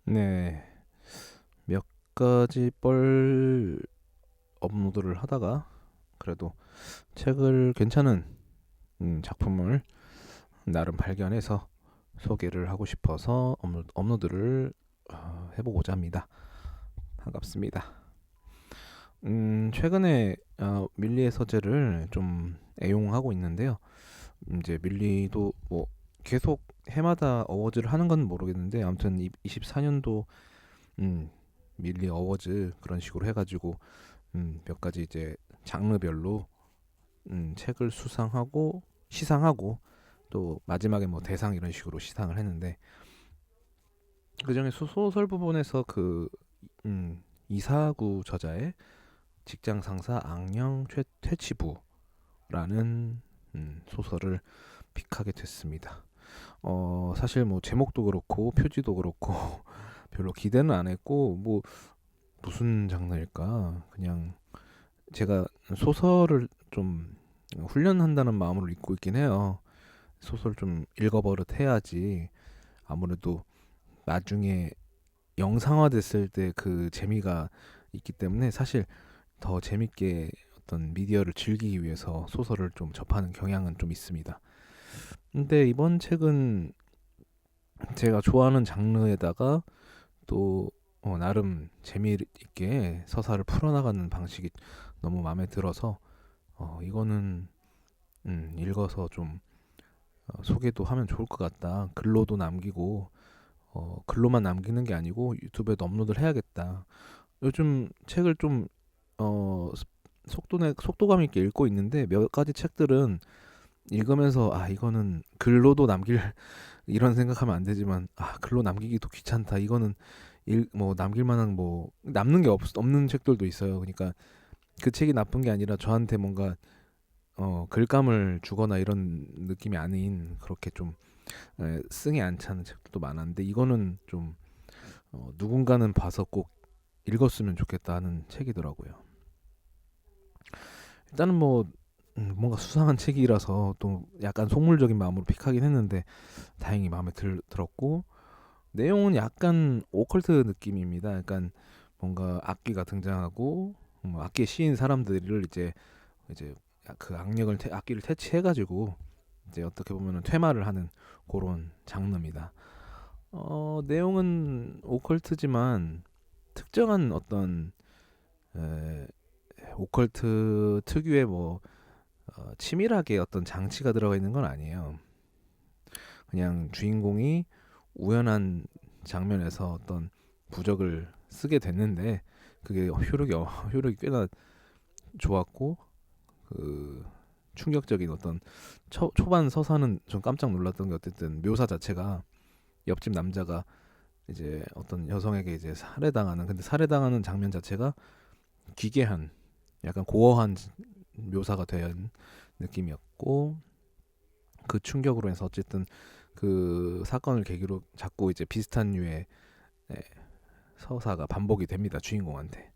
네, 몇 가지 뻘 업로드를 하다가 그래도 책을 괜찮은 작품을 나름 발견해서 소개를 하고 싶어서 업로드를 해보고자 합니다. 반갑습니다. 최근에 밀리의 서재를 좀 애용하고 있는데요. 이제 밀리도 뭐 계속 해마다 어워즈를 하는 건 모르겠는데 아무튼 24년도 음, 밀리 어워즈 그런 식으로 해가지고 몇 가지 이제 장르별로 책을 수상하고 시상하고 또 마지막에 뭐 대상 이런 식으로 시상을 했는데 그중에 소설 부분에서 이사구 저자의 직장 상사 악령 퇴치부라는 소설을 픽하게 됐습니다. 사실 뭐 제목도 그렇고 표지도 그렇고 별로 기대는 안 했고 뭐 무슨 장르일까 그냥 제가 소설을 좀 훈련한다는 마음으로 읽고 있긴 해요. 소설 좀 읽어버릇 해야지 아무래도 나중에 영상화 됐을 때 그 재미가 있기 때문에 사실 더 재밌게 어떤 미디어를 즐기기 위해서 소설을 좀 접하는 경향은 좀 있습니다. 근데 이번 책은 제가 좋아하는 장르에다가 또 나름 재미있게 서사를 풀어나가는 방식이 너무 마음에 들어서 이거는 읽어서 좀 소개도 하면 좋을 것 같다. 글로도 남기고 글로만 남기는 게 아니고 유튜브에도 업로드를 해야겠다. 요즘 책을 좀 어, 속도감 있게 읽고 있는데 몇 가지 책들은 읽으면서 이거는 글로도 남길 이런 생각하면 안 되지만 글로 남기기도 귀찮다. 이거는 뭐 남길 만한 뭐 남는 게 없는 책들도 있어요. 그러니까 그 책이 나쁜 게 아니라 저한테 뭔가 글감을 주거나 이런 느낌이 아닌 그렇게 좀 승에 안 차는 책들도 많았는데 이거는 좀 누군가는 봐서 꼭 읽었으면 좋겠다 하는 책이더라고요. 일단은 뭐 뭔가 수상한 책이라서 또 약간 속물적인 마음으로 픽하긴 했는데 다행히 마음에 들었고 내용은 약간 오컬트 느낌입니다. 약간 뭔가 악기가 등장하고 뭐 악기에 씌인 사람들을 이제 그 악기를 퇴치해가지고 이제 어떻게 보면은 퇴마를 하는 그런 장르입니다. 내용은 오컬트지만 특정한 어떤 에, 오컬트 특유의 뭐 치밀하게 어떤 장치가 들어가 있는 건 아니에요. 그냥 주인공이 우연한 장면에서 어떤 부적을 쓰게 됐는데 그게 효력이 꽤나 좋았고 그 충격적인 어떤 초반 서사는 좀 깜짝 놀랐던 게 어쨌든 묘사 자체가 옆집 남자가 이제 어떤 여성에게 이제 살해당하는 근데 살해당하는 장면 자체가 기괴한 약간 고어한 묘사가 된 느낌이었고 그 충격으로 해서 어쨌든 그 사건을 계기로 자꾸 이제 비슷한 류의 예, 서사가 반복이 됩니다 주인공한테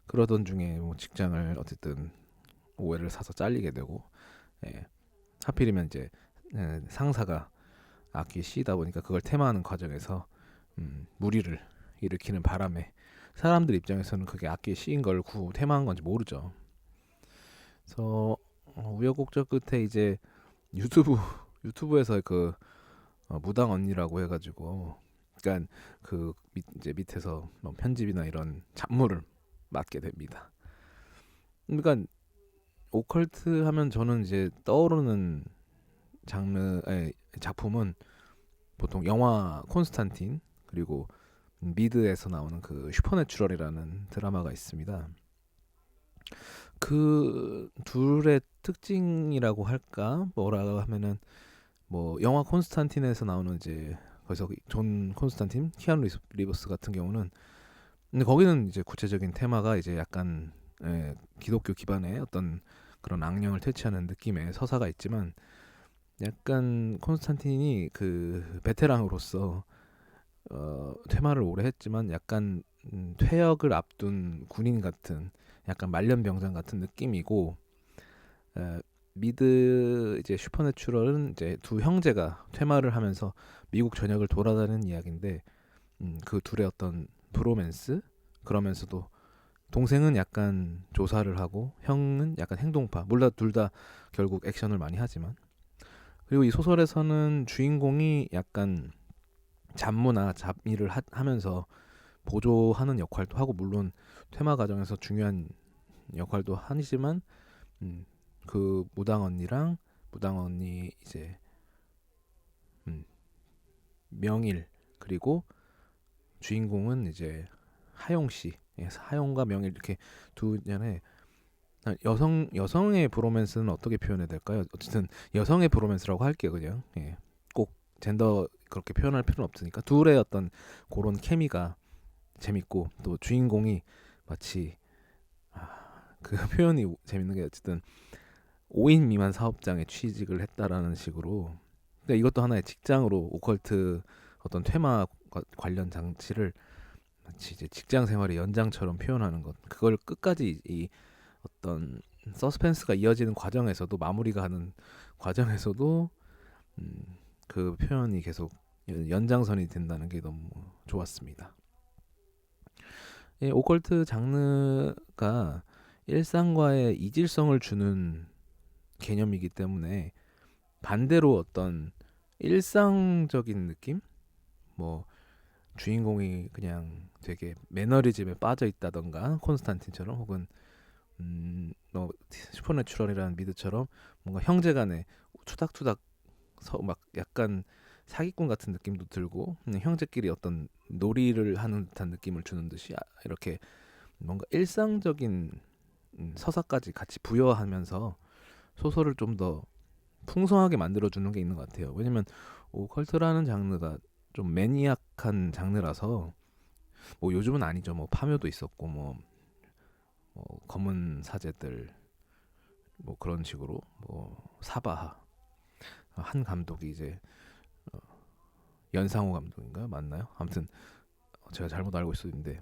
그러던 중에 뭐 직장을 어쨌든 오해를 사서 잘리게 되고 예, 하필이면 이제 상사가 악기에 씌이다 보니까 그걸 테마하는 과정에서 무리를 일으키는 바람에 사람들 입장에서는 그게 악기에 씌인 걸 테마한 건지 모르죠. 그래서 우여곡절 끝에 이제 유튜브 유튜브에서 그 무당 언니라고 해가지고 그러니까 이제 밑에서 뭐 편집이나 이런 잡무를 맡게 됩니다. 그러니까 오컬트 하면 저는 이제 떠오르는 장르의 작품은 보통 영화 콘스탄틴 그리고 미드에서 나오는 그 슈퍼내추럴이라는 드라마가 있습니다. 그 둘의 특징이라고 할까 뭐라고 하면은 뭐 영화 콘스탄틴에서 나오는 이제 거기서 존 콘스탄틴 키아누 리버스 같은 경우는 근데 거기는 이제 구체적인 테마가 이제 약간 기독교 기반의 어떤 그런 악령을 퇴치하는 느낌의 서사가 있지만 약간 콘스탄틴이 그 베테랑으로서 퇴마를 오래 했지만 약간 퇴역을 앞둔 군인 같은 약간 말년병장 같은 느낌이고 에, 미드 이제 슈퍼내추럴은 이제 두 형제가 퇴마를 하면서 미국 전역을 돌아다니는 이야기인데 그 둘의 어떤 브로맨스, 그러면서도 동생은 약간 조사를 하고 형은 약간 행동파. 물론 둘 다 결국 액션을 많이 하지만, 그리고 이 소설에서는 주인공이 약간 잡무나 잡일을 하면서 보조하는 역할도 하고, 물론 퇴마 과정에서 중요한 역할도 하지만, 그 무당 언니 이제 명일, 그리고 주인공은 이제 하용 씨, 하용과 명일, 이렇게 두 년의 여성의 브로맨스는 어떻게 표현해야 될까요? 어쨌든 여성의 브로맨스라고 할게요, 그냥. 예. 꼭 젠더 그렇게 표현할 필요는 없으니까 둘의 어떤 그런 케미가 재밌고, 또 주인공이 마치 그 표현이 재밌는 게, 어쨌든 5인 미만 사업장에 취직을 했다라는 식으로. 근데 이것도 하나의 직장으로 오컬트 어떤 퇴마 관련 장치를 마치 이제 직장 생활의 연장처럼 표현하는 것, 그걸 끝까지 이 어떤 서스펜스가 이어지는 과정에서도, 마무리가 하는 과정에서도 그 표현이 계속 연장선이 된다는 게 너무 좋았습니다. 이 오컬트 장르가 일상과의 이질성을 주는 개념이기 때문에, 반대로 어떤 일상적인 느낌? 뭐 주인공이 그냥 되게 매너리즘에 빠져 있다던가, 콘스탄틴처럼, 혹은 슈퍼내추럴이라는 미드처럼 뭔가 형제간에 투닥투닥 막 약간 사기꾼 같은 느낌도 들고, 형제끼리 어떤 놀이를 하는 듯한 느낌을 주는 듯이, 이렇게 뭔가 일상적인 서사까지 같이 부여하면서 소설을 좀 더 풍성하게 만들어주는 게 있는 것 같아요. 왜냐면 오컬트라는 장르가 좀 매니악한 장르라서, 뭐 요즘은 아니죠. 뭐 파묘도 있었고, 검은 사제들, 뭐 그런 식으로, 뭐 사바하, 한 감독이 이제 연상호 감독인가요? 맞나요? 아무튼 제가 잘못 알고 있었는데,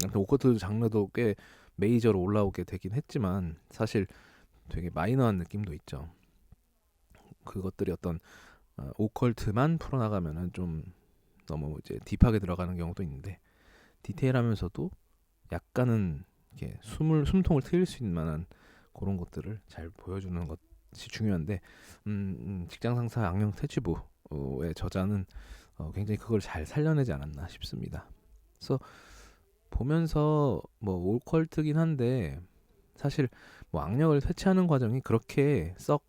아무튼 오컬트 장르도 꽤 메이저로 올라오게 되긴 했지만, 사실 되게 마이너한 느낌도 있죠. 그것들이 어떤 오컬트만 풀어나가면은 좀 너무 이제 딥하게 들어가는 경우도 있는데, 디테일하면서도 약간은 이렇게 숨통을 트일 수 있는 만한 그런 것들을 잘 보여주는 것이 중요한데, 직장 상사 악령 퇴치부의 저자는 굉장히 그걸 잘 살려내지 않았나 싶습니다. 그래서 보면서 뭐 오컬트긴 한데, 사실 뭐 악령을 퇴치하는 과정이 그렇게 썩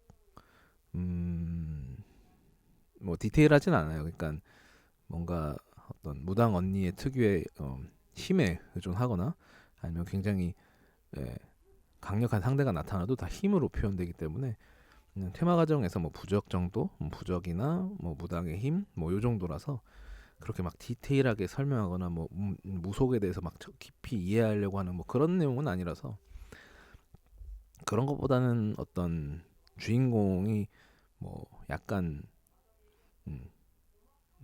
뭐 디테일하진 않아요. 그러니까 뭔가 어떤 무당 언니의 특유의 힘에 의존하거나, 아니면 굉장히 예, 강력한 상대가 나타나도 다 힘으로 표현되기 때문에, 테마 과정에서 뭐 부적 정도, 부적이나 뭐 무당의 힘, 뭐 요 정도라서 그렇게 막 디테일하게 설명하거나, 뭐 무속에 대해서 막 깊이 이해하려고 하는 뭐 그런 내용은 아니라서, 그런 것보다는 어떤 주인공이 뭐 약간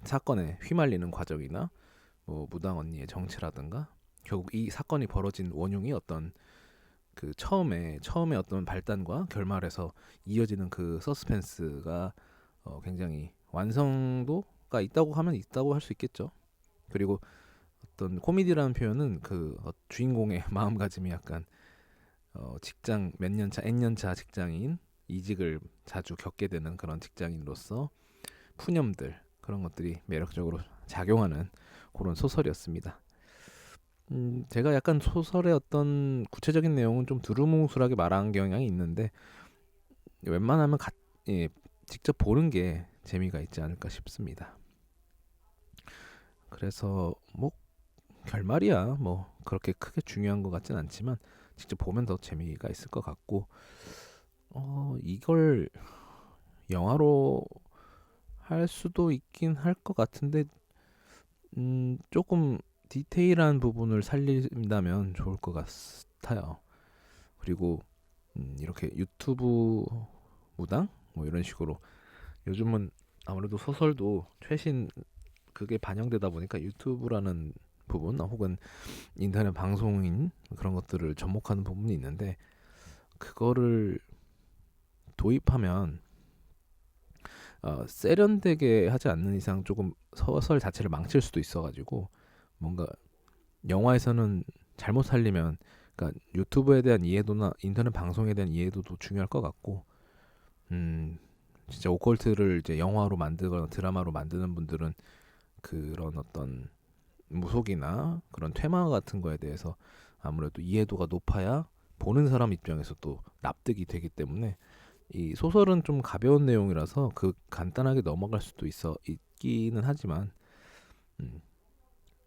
사건에 휘말리는 과정이나, 뭐 무당 언니의 정체라든가, 결국 이 사건이 벌어진 원흉이 어떤 그 처음에 어떤 발단과 결말에서 이어지는 그 서스펜스가 굉장히 완성도가 있다고 하면 있다고 할 수 있겠죠. 그리고 어떤 코미디라는 표현은 그 주인공의 마음가짐이 약간 직장 몇 년차 N년차 직장인, 이직을 자주 겪게 되는 그런 직장인으로서 푸념들, 그런 것들이 매력적으로 작용하는 그런 소설이었습니다. 제가 약간 소설의 어떤 구체적인 내용은 좀 두루뭉술하게 말하는 경향이 있는데, 웬만하면 예, 직접 보는 게 재미가 있지 않을까 싶습니다. 그래서 뭐 결말이야 뭐 그렇게 크게 중요한 것 같진 않지만, 직접 보면 더 재미가 있을 것 같고, 이걸 영화로 할 수도 있긴 할 것 같은데, 조금 디테일한 부분을 살린다면 좋을 것 같아요. 그리고 이렇게 유튜브 무당 뭐 이런 식으로, 요즘은 아무래도 소설도 최신 그게 반영되다 보니까 유튜브라는 부분, 혹은 인터넷 방송인 그런 것들을 접목하는 부분이 있는데, 그거를 도입하면 세련되게 하지 않는 이상 조금 소설 자체를 망칠 수도 있어가지고 뭔가 영화에서는 잘못 살리면 그러니까 유튜브에 대한 이해도나 인터넷 방송에 대한 이해도도 중요할 것 같고 진짜 오컬트를 이제 영화로 만들거나 드라마로 만드는 분들은 그런 어떤 무속이나 그런 퇴마 같은 거에 대해서 아무래도 이해도가 높아야 보는 사람 입장에서 또 납득이 되기 때문에 이 소설은 좀 가벼운 내용이라서 그 간단하게 넘어갈 수도 있기는 하지만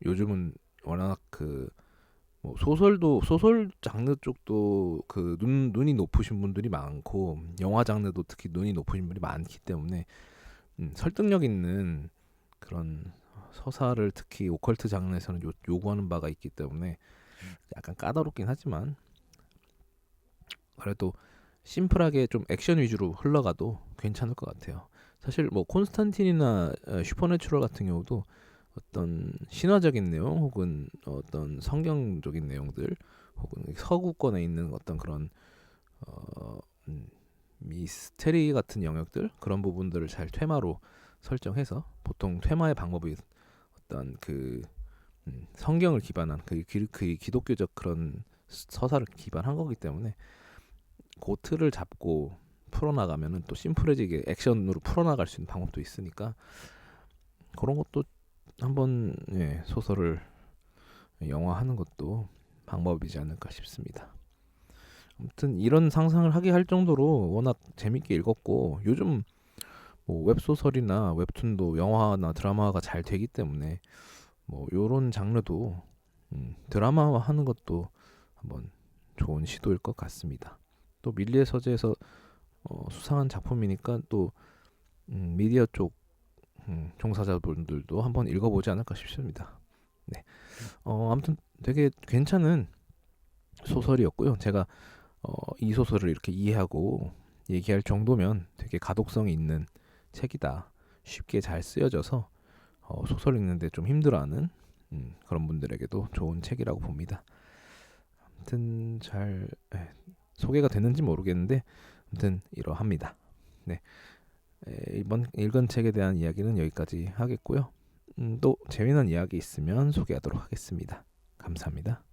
요즘은 워낙 그 뭐 소설 장르 쪽도 그 눈이 높으신 분들이 많고 영화 장르도 특히 눈이 높으신 분들이 많기 때문에 설득력 있는 그런 서사를 특히 오컬트 장르에서는 요구하는 바가 있기 때문에 약간 까다롭긴 하지만 그래도 심플하게 좀 액션 위주로 흘러가도 괜찮을 것 같아요. 사실 뭐 콘스탄틴이나 슈퍼내추럴 같은 경우도 어떤 신화적인 내용 혹은 어떤 성경적인 내용들 혹은 서구권에 있는 어떤 그런 어, 미스테리 같은 영역들 그런 부분들을 잘 테마로 설정해서 보통 테마의 방법이 어떤 그 성경을 기반한 그 기독교적 그런 서사를 기반한 거기 때문에 그 틀을 잡고 풀어나가면은 또 심플해지게 액션으로 풀어나갈 수 있는 방법도 있으니까 그런 것도 한번 소설을 영화하는 것도 방법이지 않을까 싶습니다. 아무튼 이런 상상을 하게 할 정도로 워낙 재밌게 읽었고 요즘 뭐 웹소설이나 웹툰도 영화나 드라마가 잘 되기 때문에 뭐 요런 장르도 드라마화 하는 것도 한번 좋은 시도일 것 같습니다. 또 밀리의 서재에서 수상한 작품이니까 또 미디어 쪽 종사자분들도 한번 읽어보지 않을까 싶습니다. 네. 아무튼 되게 괜찮은 소설이었고요. 제가 이 소설을 이렇게 이해하고 얘기할 정도면 되게 가독성이 있는 책이다. 쉽게 잘 쓰여져서 소설 읽는데 좀 힘들어하는 그런 분들에게도 좋은 책이라고 봅니다. 아무튼 잘 소개가 됐는지 모르겠는데 아무튼 이러합니다. 네. 이번 읽은 책에 대한 이야기는 여기까지 하겠고요. 또 재미난 이야기 있으면 소개하도록 하겠습니다. 감사합니다.